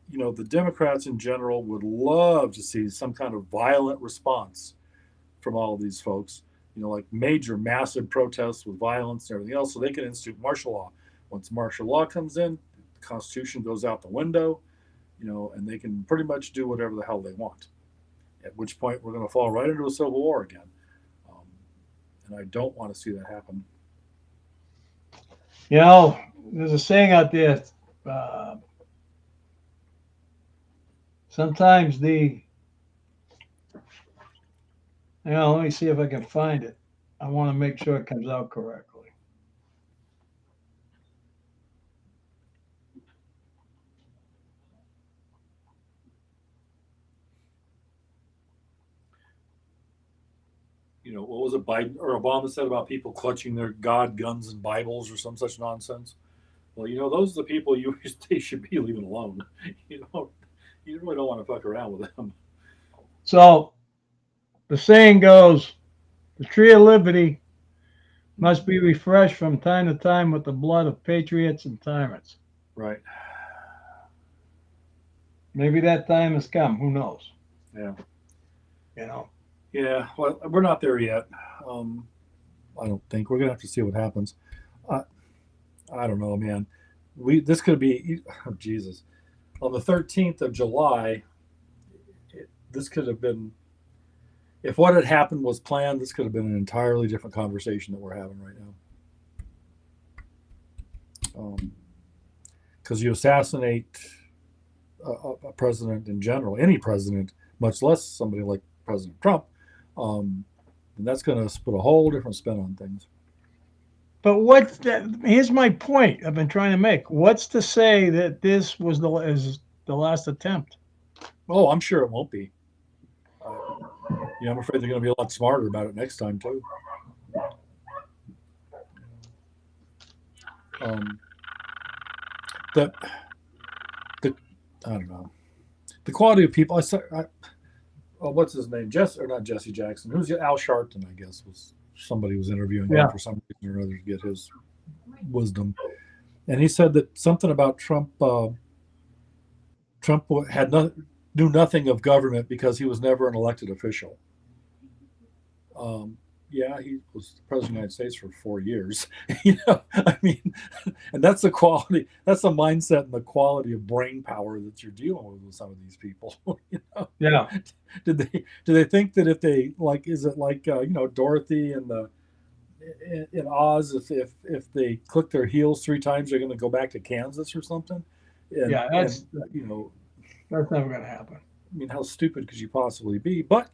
the Democrats in general would love to see some kind of violent response from all of these folks, like major, massive protests with violence and everything else, so they can institute martial law. Once martial law comes in, the Constitution goes out the window, and they can pretty much do whatever the hell they want. At which point, we're going to fall right into a civil war again. Um, and I don't want to see that happen. There's a saying out there. Uh, Sometimes let me see if I can find it. I want to make sure it comes out correctly. What was it Biden or Obama said about people clutching their God, guns, and Bibles or some such nonsense? Well, those are the people they should be leaving alone. You don't, you really don't want to fuck around with them. So the saying goes, the tree of liberty must be refreshed from time to time with the blood of patriots and tyrants. Right. Maybe that time has come. Who knows? Yeah. You know. Yeah. Well, we're not there yet. Um, I don't think we're gonna have to see what happens. I I don't know, man. This could be oh, Jesus on the 13th of July. This could have been if what had happened was planned. This could have been an entirely different conversation that we're having right now. Because you assassinate a president in general, any president, much less somebody like President Trump, um, and that's going to put a whole different spin on things. But what's that? Here's my point I've been trying to make. What's to say that this was the last attempt? Oh, I'm sure it won't be. Uh, I'm afraid they're going to be a lot smarter about it next time too. Um, the the I don't know the quality of people. Oh, what's his name? Or not Jesse Jackson? Who's Al Sharpton? I guess was somebody was interviewing him Yeah. for some reason or other to get his wisdom, and he said that something about Trump. Trump had knew nothing of government because he was never an elected official. Yeah, he was the president of the United States for 4 years. I mean, and that's the quality, that's the mindset and the quality of brain power that you're dealing with some of these people. Yeah. Do they think that if they like, is it like Dorothy and the in Oz, if they click their heels 3 times, they're going to go back to Kansas or something? And Yeah. and you know, That's never going to happen. I mean, how stupid could you possibly be? But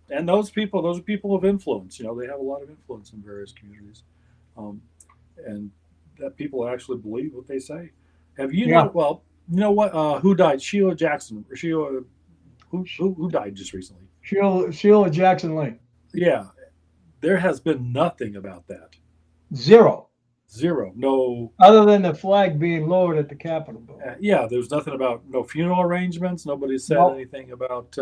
and those are people of influence. They have a lot of influence in various communities, um, and that people actually believe what they say. Have you Yeah. know? Well, you know what? Who died? Sheila Jackson. Or Sheila, who died just recently? Sheila Jackson Lee. Yeah, there has been nothing about that. Zero. Zero. No. Other than the flag being lowered at the Capitol building. Yeah, there's nothing about no funeral arrangements. Nobody said No. anything about.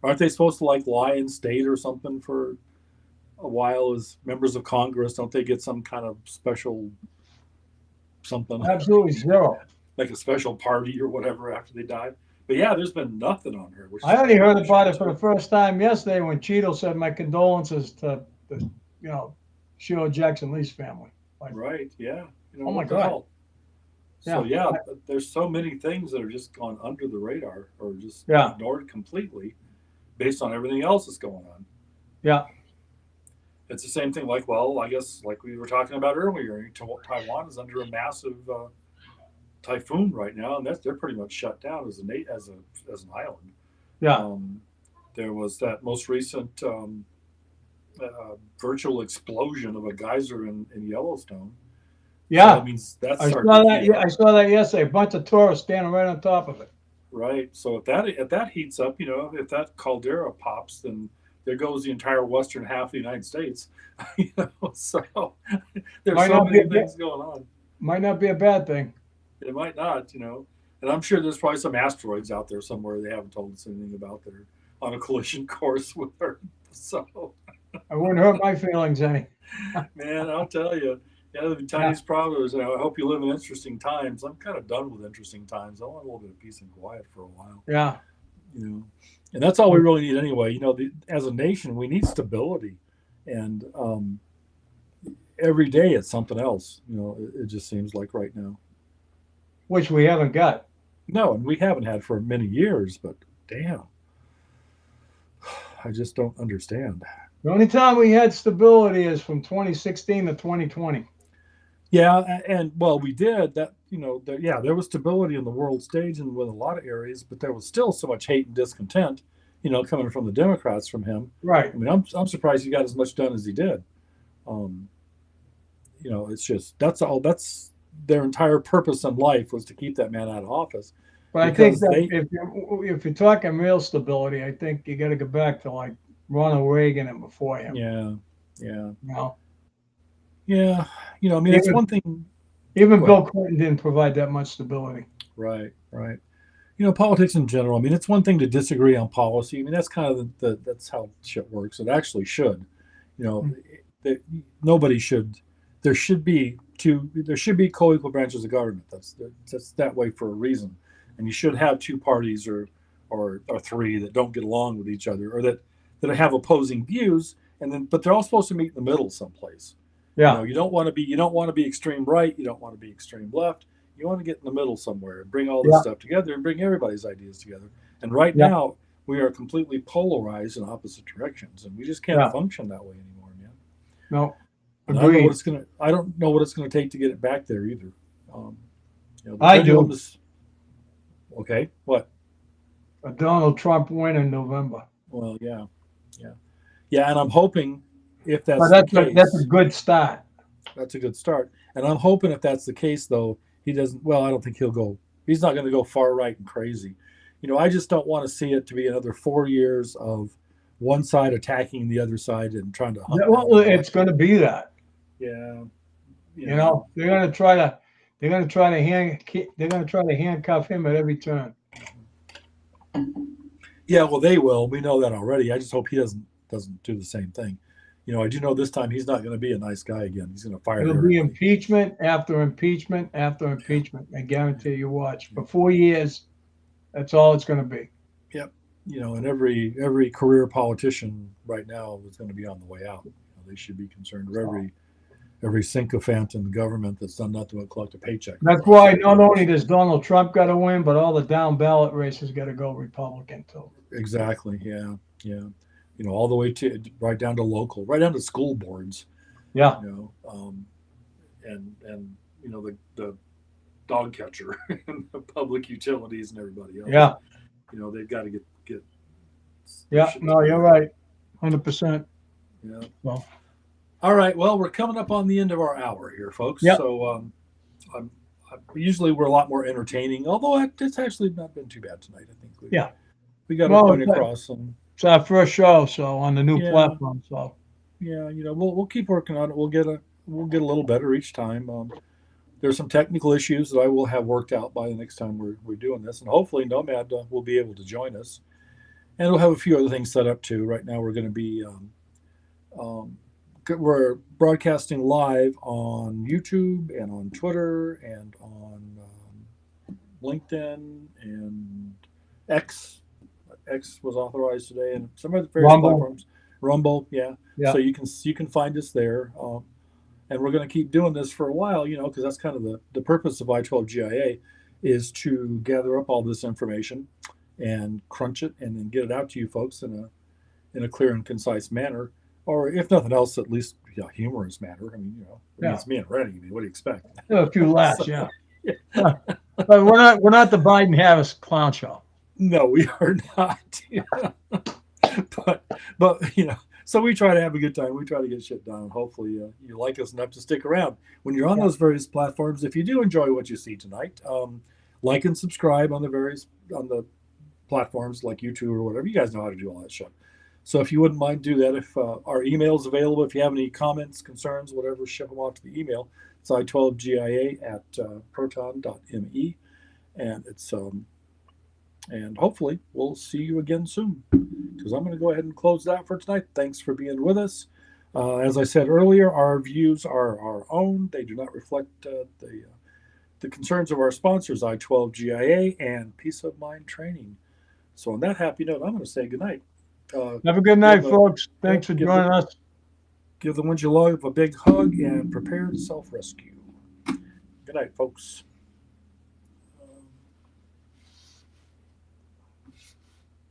Aren't they supposed to like lie in state or something for a while as members of Congress? Don't they get some kind of special something Absolutely zero. like a special party or whatever after they die? But yeah, there's been nothing on her. Which I is only kind heard of about it strange. for the first time yesterday when Cheeto said my condolences to the, Sheila Jackson Lee's family. Like, Right? Yeah. oh my What the God. hell? So Yeah. yeah, there's so many things that are just gone under the radar or just Yeah. ignored completely based on everything else that's going on. Yeah. It's the same thing. Like, well, I guess like we were talking about earlier, Taiwan is under a massive typhoon right now, and they're pretty much shut down as an island. Yeah. There was that most recent virtual explosion of a geyser in Yellowstone. So Yeah. that means that's I starting saw to that. heat Yeah, up, I saw that yesterday. A bunch of tourists standing right on top of it. right? So if that heats up, if that caldera pops, then there goes the entire western half of the United States. So there's Might so not be many a bit, things going on. might not be a bad thing. It might not. And I'm sure there's probably some asteroids out there somewhere they haven't told us anything about that are on a collision course with Earth. So, I wouldn't hurt my feelings any. man, I'll tell you, yeah, the Yeah. tiniest problem is, I hope you live in interesting times. I'm kind of done with interesting times. I want a little bit of peace and quiet for a while, Yeah. you know. And that's all we really need anyway. As a nation, we need stability, and every day it's something else. It just seems like right now. Which we haven't got. No, and we haven't had for many years, but damn, I just don't understand. The only time we had stability is from 2016 to 2020. Yeah, and well, we did that. Yeah, there was stability in the world stage and with a lot of areas, but there was still so much hate and discontent, coming from the Democrats from him. Right. I mean, I'm surprised he got as much done as he did. Um, it's just that's all. That's their entire purpose in life was to keep that man out of office But I think because that they. if you're talking real stability, I think you got to go back to like Ronald Reagan and before him. Yeah, yeah, You know, yeah. I mean, it's even one thing. even Go ahead. Bill Clinton didn't provide that much stability. Right, right. Politics in general. I mean, it's one thing to disagree on policy. I mean, that's kind of that's how shit works. It actually should. You know, that nobody should. There should be two. There should be co-equal branches of government. That's that way for a reason. And you should have two parties or three that don't get along with each other, or that have opposing views, and then but they're all supposed to meet in the middle someplace. Yeah. You don't want to be extreme right. You don't want to be extreme left. You want to get in the middle somewhere and bring all this Yeah. stuff together and bring everybody's ideas together. And right Yeah. now we are completely polarized in opposite directions, and we just can't Yeah. function that way anymore, man. No. And Agreed. I don't know what it's gonna take to get it back there either. Um, the I pendulum do. is okay. What? A Donald Trump win in November. Well, yeah, yeah, yeah. And I'm hoping if But that's the that's a case, good start. that's a good start. And I'm hoping if that's the case, though, he doesn't. Well, I don't think he'll go. He's not going to go far right and crazy. I just don't want to see it to be another 4 years of one side attacking the other side and trying to hunt down Well, the it's black. going to be that. Yeah, You know, they're going to try to handcuff him at every turn. yeah. Well, they will. We know that already. I just hope he doesn't do the same thing. I do know this time he's not going to be a nice guy again. He's going to fire It'll be everybody. impeachment after impeachment after impeachment. I guarantee you. Watch for 4 years. That's all it's going to be. Yep. And every career politician right now is going to be on the way out. They should be concerned with every sycophant in the government that's done nothing but collect a paycheck. That's why not only does Donald Trump got to win, but all the down ballot races got to go Republican too. Exactly. Yeah. Yeah. All the way to right down to local, right down to school boards. Yeah. And the dog catcher and the public utilities and everybody else. Yeah. They've got to get. Yeah. No, you're right. 100%. Yeah. Well. All right. Well, we're coming up on the end of our hour here, folks. Yep. So usually we're a lot more entertaining, although it's actually not been too bad tonight. I think we got a point across. It's our first show, so on the new platform. So yeah, we'll keep working on it. We'll get a little better each time. There's some technical issues that I will have worked out by the next time we're doing this, and hopefully Nomad will be able to join us, and we'll have a few other things set up too. Right now we're going to be we're broadcasting live on YouTube and on Twitter and on LinkedIn and X. X was authorized today, and some other various platforms. Rumble, yeah. So you can find us there, and we're going to keep doing this for a while, because that's kind of the purpose of I-12GIA is to gather up all this information and crunch it and then get it out to you folks in a clear and concise manner, or if nothing else, at least humorous manner. I mean, it's me and Rennie. I mean, what do you expect? A few laughs, yeah. But we're not the Biden-Harris clown show. No, we are not. but so we try to have a good time. We try to get shit done. Hopefully, you like us enough to stick around when you're on those various platforms. If you do enjoy what you see tonight, like and subscribe on the platforms like YouTube or whatever. You guys know how to do all that shit. So if you wouldn't mind, do that. If our email is available, if you have any comments, concerns, whatever, ship them off to the email. It's i12gia@proton.me, and it's and hopefully we'll see you again soon, because I'm going to go ahead and close that for tonight. Thanks for being with us. As I said earlier, our views are our own. They do not reflect the concerns of our sponsors, I-12GIA and Peace of Mind Training. So on that happy note, I'm going to say goodnight. Have a good night, folks. Thanks for joining us. Give the ones you love a big hug and prepare to self-rescue. Good night, folks.